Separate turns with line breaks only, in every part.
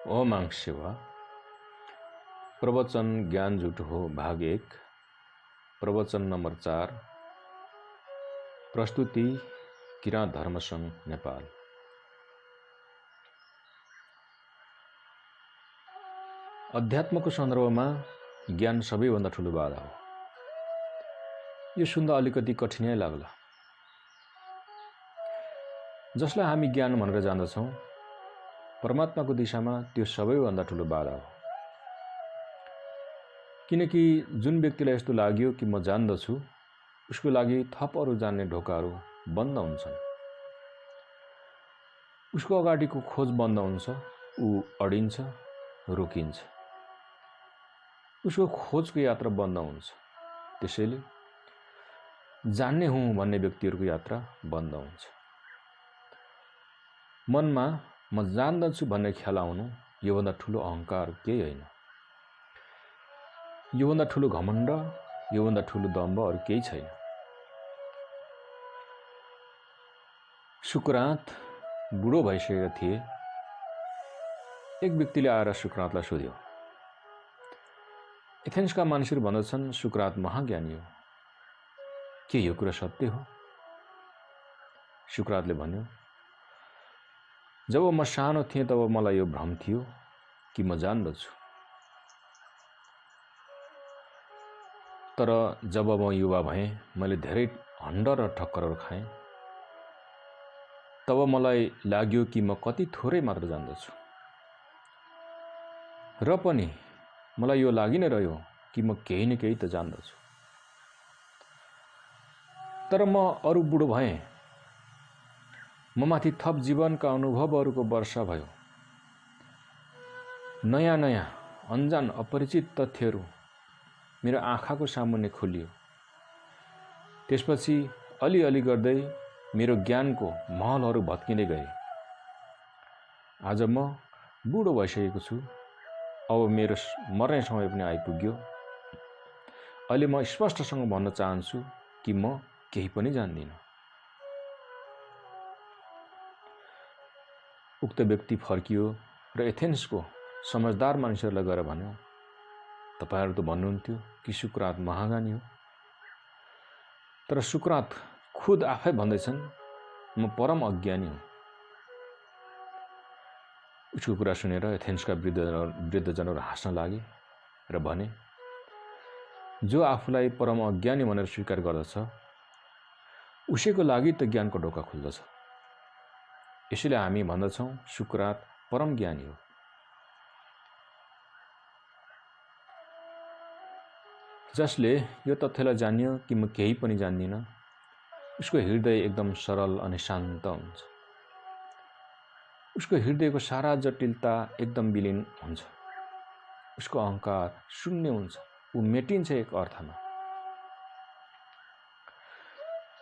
ओम आंख शिवा। प्रवचन ज्ञान झुट हो भाग 1, प्रवचन नंबर 4। प्रस्तुति किराँत धर्मसङ्घ नेपाल। अध्यात्मको सन्दर्भमा ज्ञान सबैभन्दा ठुलो बाधा हो। यो सुन्दा अलिकति कठिनै लाग्ला। जसलाई हामी ज्ञान भनेर जान्दछौँ, परमात्माको दिशामा त्यो सबैभन्दा ठुलो बाधा हो। किनकि जुन व्यक्तिलाई यस्तो लाग्यो कि म जान्दछु, उसको लागि थप अरू जान्ने ढोकाहरू बन्द हुन्छन्। उसको अगाडिको खोज बन्द हुन्छ, ऊ अडिन्छ, रोकिन्छ। उसको खोजको यात्रा बन्द हुन्छ। त्यसैले जान्ने हुँ भन्ने व्यक्तिहरूको यात्रा बन्द हुन्छ। मनमा म जान्दछु भन्ने ख्याल आउनु योभन्दा ठुलो अहङ्कार केही होइन। योभन्दा ठुलो घमण्ड, योभन्दा ठुलो दम्भ अरू केही छैन। सुकरात बुढो भइसकेका थिए। एक व्यक्तिले आएर सुकरातलाई सोध्यो। एथेन्सका मानिसहरू भन्दछन् सुकरात महाज्ञानी हो। के यो कुरा सत्य हो? सुकरातले भन्यो, जब म सानो थिएँ तब मलाई यो भ्रम थियो कि म जान्दछु। तर जब म युवा भएँ, मैले धेरै हण्ड र ठक्करहरू खाएँ। तब मलाई लाग्यो कि म कति थोरै मात्र जान्दछु। र पनि मलाई यो लागि नै रह्यो कि म केही न केही त जान्दछु। तर म अरू बुढो भएँ। म माथि थप जीवनका अनुभवहरूको वर्षा भयो। नयाँ नयाँ अन्जान अपरिचित तथ्यहरू मेरो आँखाको सामुन्ने खोलियो। त्यसपछि अलिअलि गर्दै मेरो ज्ञानको महलहरू भत्किँदै गए। आज म बुढो भइसकेको छु। अब मेरो मर्ने समय पनि आइपुग्यो। अहिले म स्पष्टसँग भन्न चाहन्छु कि म केही पनि जान्दिनँ। उक्त व्यक्ति फर्कियो र एथेन्सको समझदार मानिसहरूलाई गएर भन्यो, तपाईहरू त भन्नुहुन्थ्यो कि सुकरात महाज्ञानी हो। तर सुकरात खुद आफै भन्दैछन् म परम अज्ञानी हुँ। उसको कुरा सुनेर एथेन्सका वृद्धजनहरू हाँस्न लागे र भने, जो आफूलाई परम अज्ञानी भनेर स्वीकार गर्दछ, उसैको लागि त ज्ञानको ढोका खुल्दछ। यसैले हामी भन्दछौँ सुकरात परम ज्ञानी हो। जसले यो तथ्यलाई जान्यो कि म केही पनि जान्दिनँ, उसको हृदय एकदम सरल अनि शान्त हुन्छ। उसको हृदयको सारा जटिलता एकदम विलीन हुन्छ। उसको अहङ्कार शून्य हुन्छ। ऊ मेटिन्छ एक अर्थमा।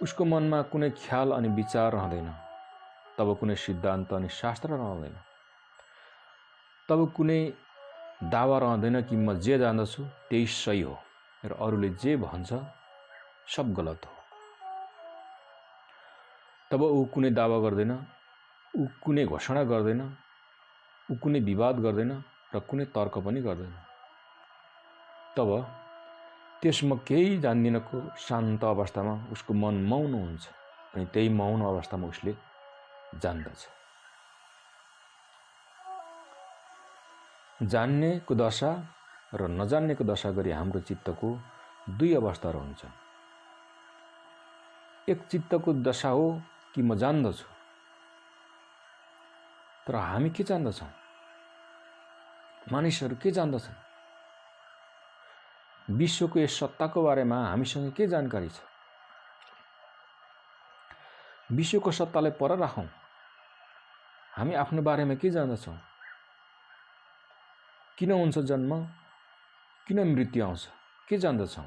उसको मनमा कुनै ख्याल अनि विचार रहँदैन। तब कुनै सिद्धान्त अनि शास्त्र रहँदैन। तब कुनै दावा रहँदैन कि म जे जान्दछु त्यही सही हो र अरूले जे भन्छ सब गलत हो। तब ऊ कुनै दावा गर्दैन, ऊ कुनै घोषणा गर्दैन, ऊ कुनै विवाद गर्दैन र कुनै तर्क पनि गर्दैन। तब त्यस म केही जान्दिनको शान्त अवस्थामा उसको मन मौन हुन्छ अनि त्यही मौन अवस्थामा उसले जान्दछ। जान्नेको दशा र नजान्नेको दशा गरी हाम्रो चित्तको दुई अवस्थाहरू हुन्छन्। एक चित्तको दशा हो कि म जान्दछु। तर हामी के जान्दछौँ? मानिसहरू के जान्दछन्? विश्वको यस सत्ताको बारेमा हामीसँग के जानकारी छ? विश्वको सत्तालाई पर राखौँ। हामी आफ्नो बारेमा के जान्दछौँ? किन हुन्छ जन्म? किन मृत्यु आउँछ? के जान्दछौँ?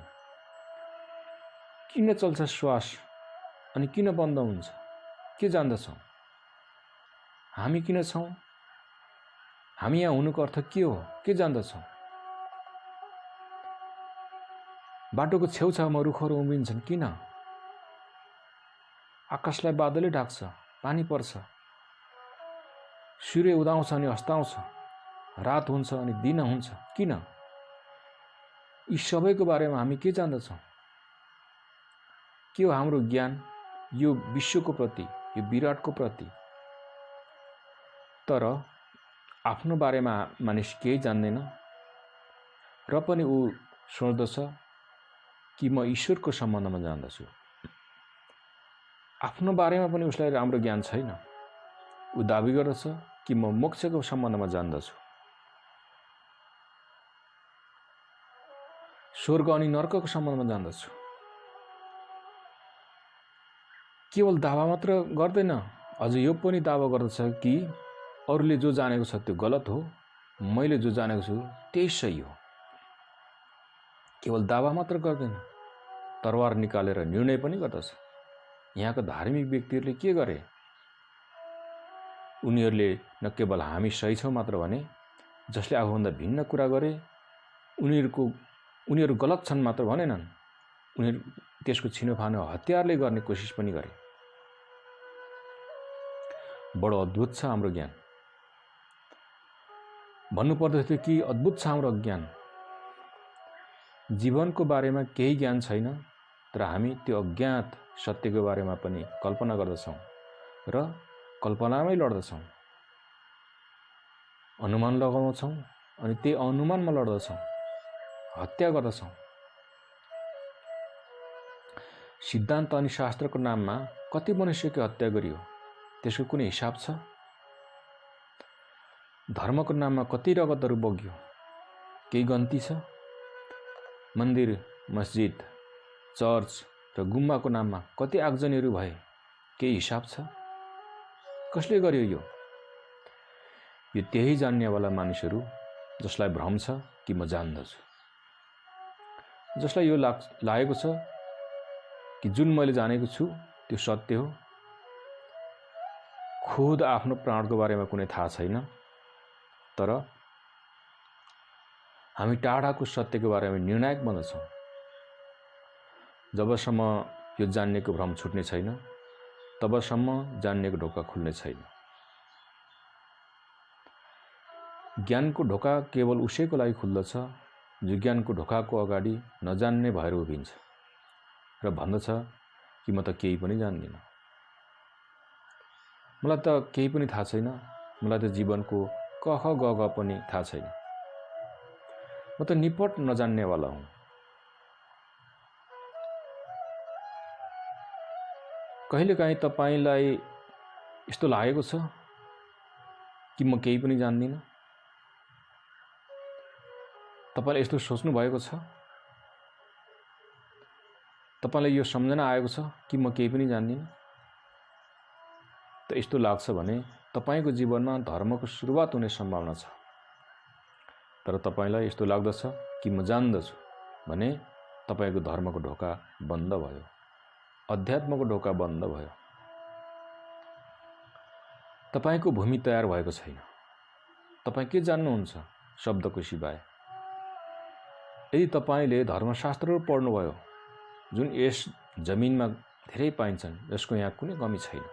किन चल्छ श्वास अनि किन बन्द हुन्छ? के जान्दछौँ? हामी किन छौँ? हामी यहाँ हुनुको अर्थ के हो? के जान्दछौँ? बाटोको छेउछाउमा रुखहरू उम्रिन्छन् किन? आकाशलाई बादलले ढाक्छ, पानी पर्छ, सूर्य उदाउँछ अनि अस्ताउँछ। रात हुन्छ अनि दिन हुन्छ। किन? यी सबैको बारेमा हामी के जान्दछौँ? के हो हाम्रो ज्ञान? यो विश्वको प्रति, यो विराटको प्रति। तर आफ्नो बारेमा मानिस केही जान्दैन र पनि ऊ सोच्दछ कि म ईश्वरको सम्बन्धमा जान्दछु। आफ्नो बारेमा पनि उसलाई राम्रो ज्ञान छैन। ऊ दाबी गर्दछ कि म मोक्षको सम्बन्धमा जान्दछु। स्वर्ग अनि नर्कको सम्बन्धमा जान्दछु। केवल दावा मात्र गर्दैन, अझ यो पनि दावा गर्दछ कि अरूले जो जानेको छ त्यो गलत हो, मैले जो जानेको छु त्यही सही हो। केवल दावा मात्र गर्दैन, तरवार निकालेर निर्णय पनि गर्दछ। यहाँका धार्मिक व्यक्तिहरूले के गरे? उनीहरूले न केवल हामी सही छौँ मात्र भने, जसले आफूभन्दा भिन्न कुरा गरे उनीहरू गलत छन् मात्र भनेनन्, उनीहरू त्यसको छिनोफानो हतियारले गर्ने कोसिस पनि गरे। बडो अद्भुत छ हाम्रो ज्ञान। भन्नुपर्दथ्यो कि अद्भुत छ हाम्रो अज्ञान। जीवनको बारेमा केही ज्ञान छैन, तर हामी त्यो अज्ञात सत्यको बारेमा पनि कल्पना गर्दछौँ र कल्पनामै लड्दछौँ, अनुमान लगाउँछौँ अनि त्यही अनुमानमा लड्दछौँ, हत्या गर्दछौँ। सिद्धान्त अनि शास्त्रको नाममा कति मनुष्यको हत्या गरियो, त्यसको कुनै हिसाब छ? धर्मको नाममा कति रगतहरू बग्यो, केही गन्ती छ? मन्दिर, मस्जिद, चर्च र गुम्बाको नाममा कति आगजनीहरू भए, केही हिसाब छ? कसले गर्यो यो? यो त्यही जान्नेवाला मानिसहरू जसलाई भ्रम छ कि म जान्दछु, जसलाई यो लागेको छ कि जुन मैले जानेको छु त्यो सत्य हो। खुद आफ्नो प्राणको बारेमा कुनै थाहा छैन, तर हामी टाढाको सत्यको बारेमा निर्णायक बन्दछौँ। जबसम्म यो जान्नेको भ्रम छुट्ने छैन, तबसम्म जान्नेको ढोका खुल्ने छैन। ज्ञानको ढोका केवल उसैको लागि खुल्दछ जो ज्ञानको ढोकाको अगाडि नजान्ने भएर उभिन्छ र भन्दछ कि म त केही पनि जान्दिनँ, मलाई त केही पनि थाहा छैन, मलाई त जीवनको क ख ग घ पनि थाहा छैन, म त निपट नजान्नेवाला हुँ। कहिलेकाहीँ तपाईलाई यस्तो लागेको छ कि म केही पनि जान्दिनँ? तपाईले यस्तो सोच्नु भएको छ? तपाईलाई यो सम्झना आएको छ कि म केही पनि जान्दिनँ? त यस्तो लाग्छ भने तपाईको जीवनमा धर्मको सुरुवात हुने सम्भावना छ। तर तपाईलाई यस्तो लाग्दछ कि म जान्दछु भने तपाईको धर्मको ढोका बन्द भयो, अध्यात्मको ढोका बन्द भयो। तपाईको भूमि तयार भएको छैन। तपाई के जान्नुहुन्छ शब्दको सिवाय? यदि तपाईले धर्मशास्त्रहरू पढ्नुभयो, जुन यस जमिनमा धेरै पाइन्छन्, जसको यहाँ कुनै कमी छैन,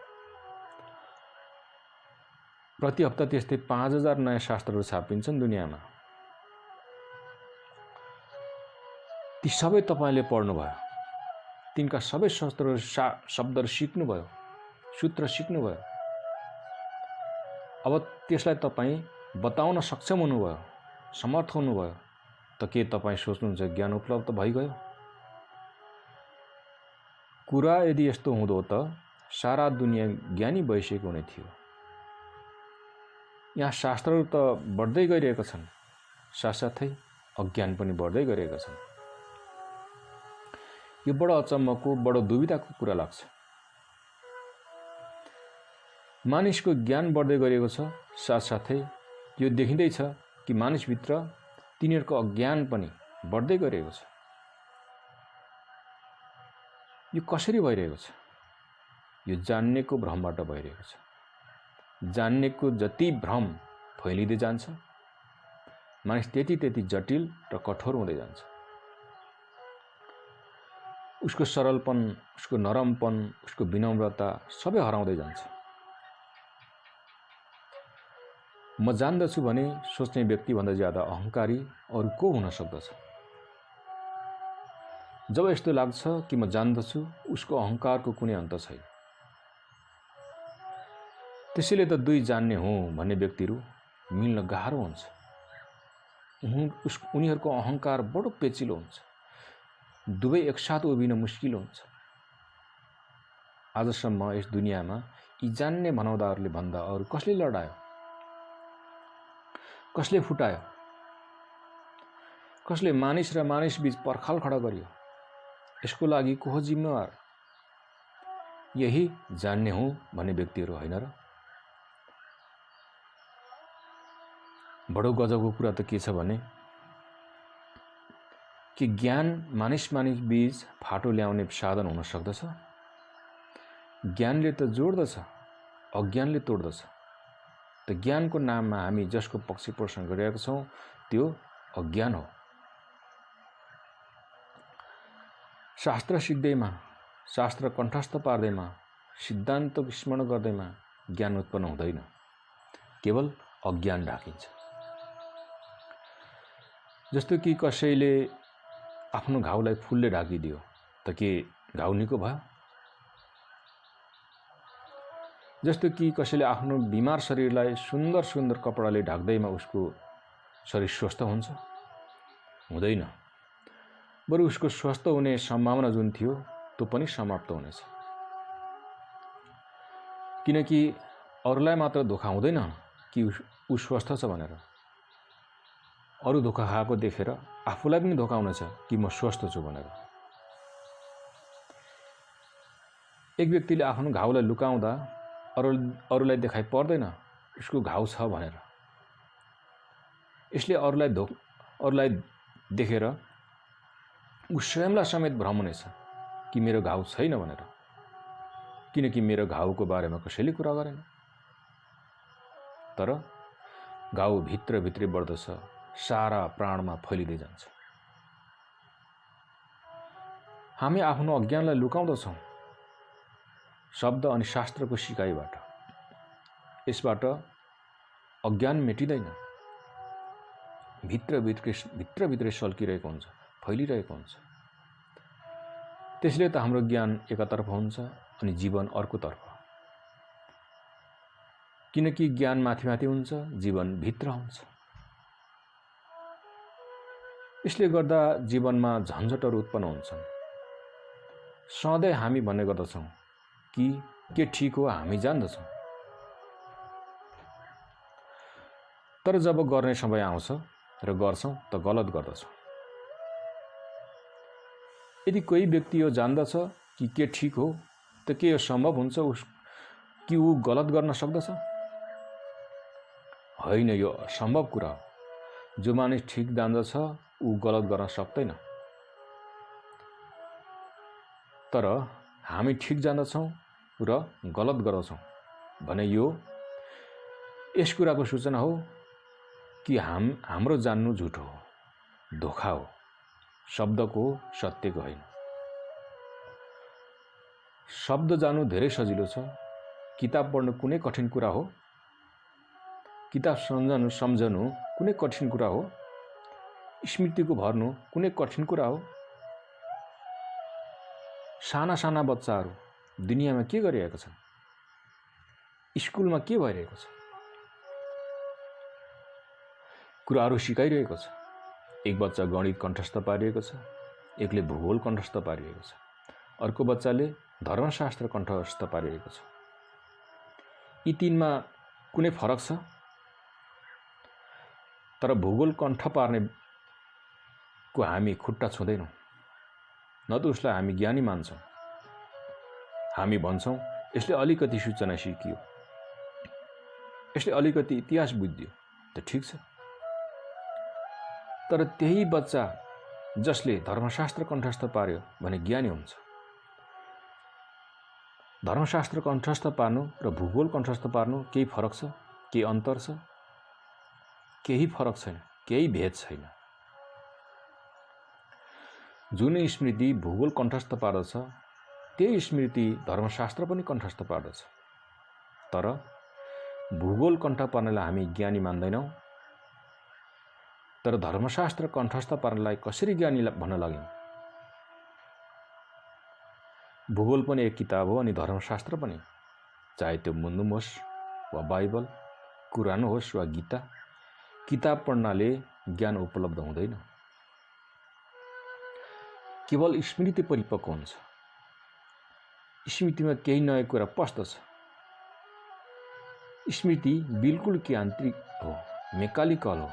प्रति हप्ता त्यस्तै 5000 नयाँ शास्त्रहरू छापिन्छन् दुनियाँमा, ती सबै तपाईले पढ्नुभयो, तिनका सबै शास्त्रहरू शब्दहरू सिक्नुभयो, सूत्र सिक्नुभयो। अब त्यसलाई तपाईँ बताउन सक्षम हुनुभयो, समर्थ हुनुभयो, त के तपाईँ सोच्नुहुन्छ ज्ञान उपलब्ध भइगयो? कुरा यदि यस्तो हुँदो त सारा दुनियाँ ज्ञानी भइसकेको हुने थियो। यहाँ शास्त्रहरू त बढ्दै गइरहेका छन्, साथसाथै अज्ञान पनि बढ्दै गइरहेका छन्। यो बडो अचम्मको, बडो दुविधाको कुरा लाग्छ। मानिसको ज्ञान बढ्दै गइरहेको छ, साथसाथै यो देखिँदैछ कि मानिसभित्र तिनीहरूको अज्ञान पनि बढ्दै गइरहेको छ। यो कसरी भइरहेको छ? यो जान्नेको भ्रमबाट भइरहेको छ। जान्नेको जति भ्रम फैलिँदै जान्छ, मानिस त्यति जटिल र कठोर हुँदै जान्छ। उसको सरलपन, उसको नरमपन, उसको विनम्रता सबै हराउँदै जान्छ। म जान्दछु भने सोच्ने व्यक्तिभन्दा ज्यादा अहङ्कारी अरू को हुन सक्दछ? जब यस्तो लाग्छ कि म जान्दछु, उसको अहङ्कारको कुनै अन्त छैन। त्यसैले त दुई जान्ने हो भन्ने व्यक्तिहरू मिल्न गाह्रो हुन्छ। उनीहरूको अहङ्कार बडो पेचिलो हुन्छ। दुवै एकसाथ उभिन मुस्किल हुन्छ। आजसम्म यस दुनियाँमा यी जान्ने भनाउँदाहरूले भन्दा अरू कसले लडायो? कसले फुटायो? कसले मानिस र मानिस बीच पर्खाल खडा गरियो? यसको लागि को हो जिम्मेवार? यही जान्ने हो भन्ने व्यक्तिहरू होइन र? बडो गजबको कुरा त के छ भने कि ज्ञान मानिस बीच फाटो ल्याउने साधन हुन सक्दछ? ज्ञानले त जोड्दछ, अज्ञानले तोड्दछ। त ज्ञानको नाममा हामी जसको पक्ष पोषण गरिरहेका छौँ त्यो अज्ञान हो। शास्त्र सिक्दैमा, शास्त्र कण्ठस्थ पार्दैमा, सिद्धान्त स्मरण गर्दैमा ज्ञान उत्पन्न हुँदैन, केवल अज्ञान ढाकिन्छ। जस्तो कि कसैले आफ्नो घाउलाई फुलले ढाकिदियो त के घाउ निको भयो? जस्तो कि कसैले आफ्नो बिमार शरीरलाई सुन्दर सुन्दर कपडाले ढाक्दैमा उसको शरीर स्वस्थ हुन्छ? हुँदैन। बरु उसको स्वस्थ हुने सम्भावना जुन थियो त्यो पनि समाप्त हुनेछ। किनकि अरूलाई मात्र धोका हुँदैन कि ऊ स्वस्थ छ भनेर। अरू धोका खाएको देखेर आफूलाई पनि धोका हुनेछ कि म स्वस्थ छु भनेर। एक व्यक्तिले आफ्नो घाउलाई लुकाउँदा अरूलाई देखाइ पर्दैन उसको घाउ छ भनेर। यसले अरूलाई देखेर ऊ स्वयंलाई समेत भ्रम हुनेछ कि मेरो घाउ छैन भनेर, किनकि मेरो घाउको बारेमा कसैले कुरा गरेन। तर घाउ भित्रभित्रै बढ्दछ, सारा प्राणमा फैलिँदै जान्छ। हामी आफ्नो अज्ञानलाई लुकाउँदछौँ शब्द अनि शास्त्रको सिकाइबाट। यसबाट अज्ञान मेटिँदैन, भित्रभित्रै सल्किरहेको हुन्छ, फैलिरहेको हुन्छ। त्यसले त हाम्रो ज्ञान एकातर्फ हुन्छ अनि जीवन अर्कोतर्फ। किनकि ज्ञान माथि हुन्छ, जीवन भित्र हुन्छ। यसले गर्दा जीवनमा झन्झटहरू उत्पन्न हुन्छन्। सधैँ हामी भन्ने गर्दछौँ कि के ठिक हो हामी जान्दछौँ, तर जब गर्ने समय आउँछ र गर्छौँ त गलत गर्दछौँ। यदि कोही व्यक्ति यो जान्दछ कि के ठिक हो त के यो सम्भव हुन्छ कि ऊ गलत गर्न सक्दछ? होइन, यो असम्भव कुरा हो। जो मानिस ठिक जान्दछ ऊ गलत गर्न सक्दैन। तर हामी ठिक जान्दछौँ र गलत गर्दछौँ भने यस कुराको सूचना हो कि हाम्रो जान्नु झुटो हो, धोखा हो, शब्दको हो, सत्यको होइन। शब्द जान्नु धेरै सजिलो छ। किताब पढ्नु कुनै कठिन कुरा हो? किताब सम्झनु कुनै कठिन कुरा हो? स्मृतिको भर्नु कुनै कठिन कुरा हो? साना साना बच्चाहरू दुनियाँमा के गरिरहेका छन्? स्कुलमा के भइरहेको छ? कुराहरू सिकाइरहेको छ। एक बच्चा गणित कण्ठस्थ पारिरहेको छ, एकले भूगोल कण्ठस्थ पारिरहेको छ, अर्को बच्चाले धर्मशास्त्र कण्ठस्थ पारिरहेको छ। यी तीनमा कुनै फरक छ? तर भूगोल कण्ठ पार्ने को हामी खुट्टा छुँदैनौँ, न त उसलाई हामी ज्ञानी मान्छौँ। हामी भन्छौँ यसले अलिकति सूचना सिकियो, यसले अलिकति इतिहास बुझ्यो त ठिक छ। तर त्यही बच्चा जसले धर्मशास्त्र कण्ठस्थ पार्यो भने ज्ञानी हुन्छ। धर्मशास्त्र कण्ठस्थ पार्नु र भूगोल कण्ठस्थ पार्नु केही फरक छ? केही अन्तर छ? केही फरक छैन, केही भेद छैन। जुन स्मृति भूगोल कण्ठस्थ पार्दछ त्यही स्मृति धर्मशास्त्र पनि कण्ठस्थ पार्दछ। तर भूगोल कण्ठ पर्नेलाई हामी ज्ञानी मान्दैनौँ, तर धर्मशास्त्र कण्ठस्थ पर्नेलाई कसरी ज्ञानी भन्न लाग्यौँ? भूगोल पनि एक किताब हो अनि धर्मशास्त्र पनि, चाहे त्यो मुन्नुम होस् वा बाइबल, कुरान होस् वा गीता। किताब पढ्नाले ज्ञान उपलब्ध हुँदैन, केवल स्मृति परिपक्व हुन्छ। स्मृतिमा केही नयाँ कुरा पस्दछ। स्मृति बिल्कुल यान्त्रिक हो, मेकानिकल हो।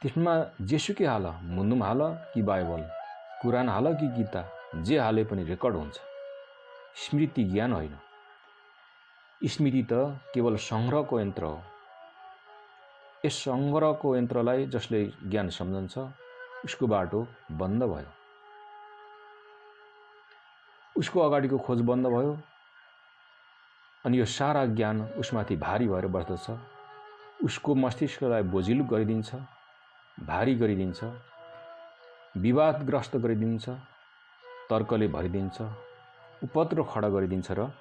त्यसमा जेसुकै हाल, मुन्नुम हाल कि बाइबल, कुरान हाल कि गीता, जे हाले पनि रेकर्ड हुन्छ। स्मृति ज्ञान होइन। स्मृति त केवल सङ्ग्रहको यन्त्र हो। यस सङ्ग्रहको यन्त्रलाई जसले ज्ञान सम्झन्छ उसको बाटो बन्द भयो, उसको अगाडिको खोज बन्द भयो अनि यो सारा ज्ञान उसमाथि भारी भएर बस्दछ। उसको मस्तिष्कलाई बोझिलो गरिदिन्छ, भारी गरिदिन्छ, विवादग्रस्त गरिदिन्छ, तर्कले भरिदिन्छ, उपद्रो खडा गरिदिन्छ र